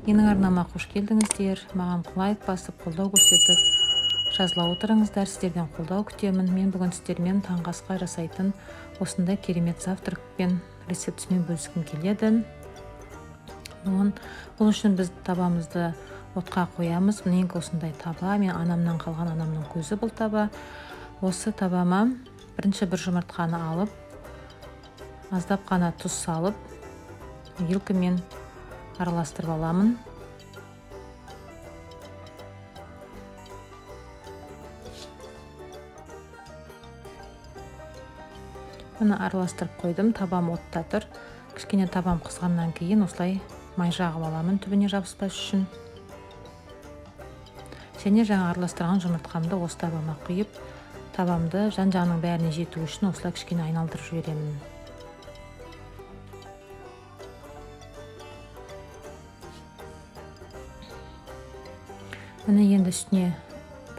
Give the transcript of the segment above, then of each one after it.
Менің арнама қош келдіңіздер. Маған лайк басып, қолдау көрсетіп, жазыла отырыңыздар. Сіздерден қолдау күтемін. Мен бүгін сіздермен таңғы асқа жасайтын осындай керемет завтракпен рецептісімен бөліскім келеді. Бұл үшін біз табамызды отқа қоямыз. Менің осындай таба, мен анамнан қалған анамның көзі бұл таба. Осы табама бірінші бір жұмыртқаны алып, аздап қана тұз салып, вилкамен араластырып аламын. Мұны араластырып қойдым. Табам отта тұр. Кішкене табам қызғаннан кейін осылай май жағып аламын түбіне жабыспас үшін. Және жаңа араластырған жұмыртқамды осы табама құйып, табамды жан-жағының бәріне жету үшін осылай кішкене айналдырып жіберемін. Міне енді үстіне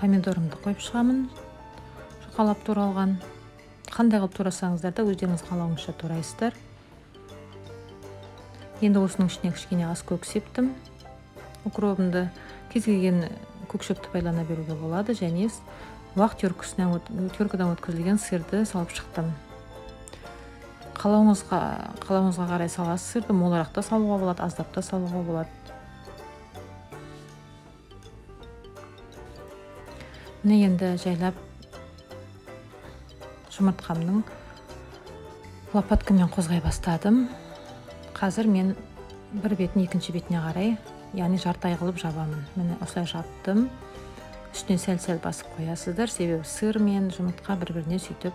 помидорымды қойып шығамын. Жұқалап туралған. Қандай қылып турасаңыздар да өздеріңіз қалауыңызша турайсыздар. Енді осының ішіне кішкене ас көк септім. Укробымды кез келген көкшөпті байлана беруге болады, және уақ теркадан өткізілген сырды салып шықтым. Қалауыңызға қарай саласыз сырды, молырақ та салуға болады, аздап та салуға болады. Міне енді жайлап жұмыртқамның лопаткамен қозғай бастадым. Қазір мен бір бетін екінші бетіне қарай, яғни жартай қылып жабамын. Міне осылай жаптым. Үстіне сәл-сәл басып қоясыздар, себебі сыр мен жұмыртқа бір-біріне сөйтіп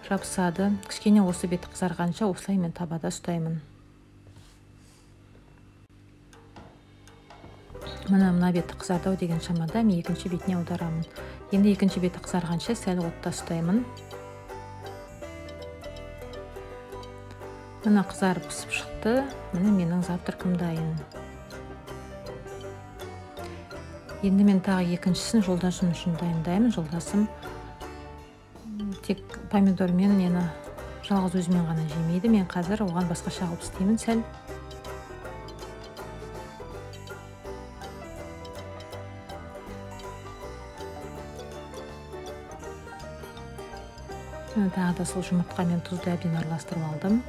жабысады. Кішкене осы беті қызарғанша осылай мен табада ұстаймын. Мына беті қызардау деген шамада мен екінші бетіне аударамын. Енді екінші беті қызарғанша сәл отта ұстаймын. Мына қызарып пісіп шықты. Міне менің завтракым дайын. Енді мен тағы екіншісін жолдасым үшін дайындаймын. Жолдасым тек помидормен мені жалғыз өзімен ғана жемейді. Мен қазір оған басқаша қылып істеймін сәл. Тағы да сол жұмыртқа мен тұзды әбден араластырып алдым.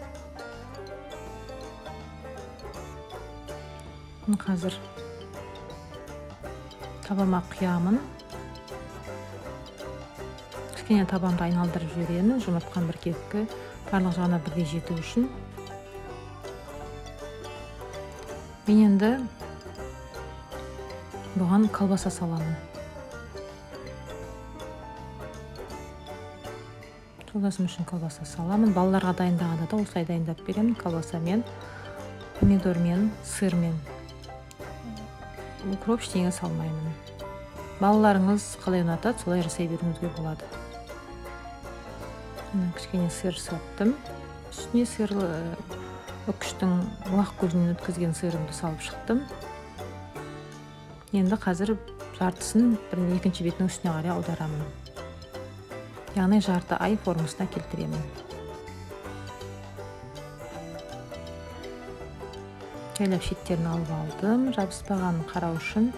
Қазір табама құямын. Кішкене табамды айналдырып жіберемін. Жұмыртқан бір-екі барлық жағына бірдей жету үшін. Мен енді бұған колбаса саламын. Жолдасым үшін колбаса саламын. Балаларға дайындағанда да осылай дайындап беремін. Колбасамен, помидормен, сырмен. Укроп ештеңе салмаймын. Балаларыңыз қалай ұнатады, солай жасай беруіңізге болады. Кішкене сыр саптым. Үстіне үкіштің уақ көзінен өткізген сырымды салып шықтым. Енді қазір жартысын екінші бетінің үстіне қарай аударамын. Яғни жарты ай формасына келтіремін. Жайлап шеттерін алып алдым, жабыспағанын қарау үшін.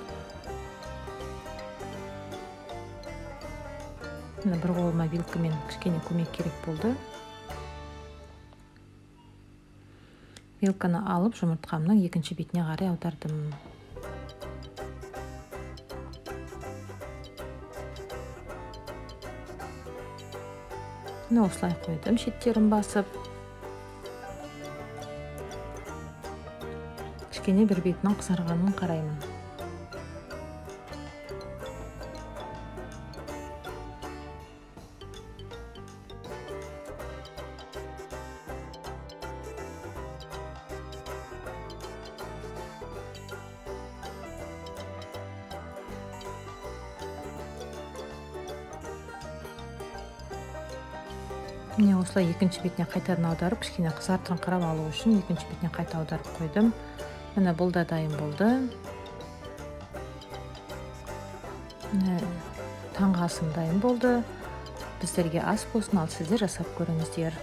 Бір қолыма вилкамен кішкене көмек керек болды. Вилканы алып жұмыртқамның екінші бетіне қарай аудардым. Осылай қойдым, шеттерін басып. Кішкене бір бетінің қызарғанын қараймын. Міне осылай екінші бетіне қайтадан аударып, кішкене қызартын қарап алу үшін екінші бетіне қайта аударып қойдым. Міне бұл да дайын болды. Таңғы асым дайын болды. Біздерге ас болсын, ал сіздер жасап көріңіздер.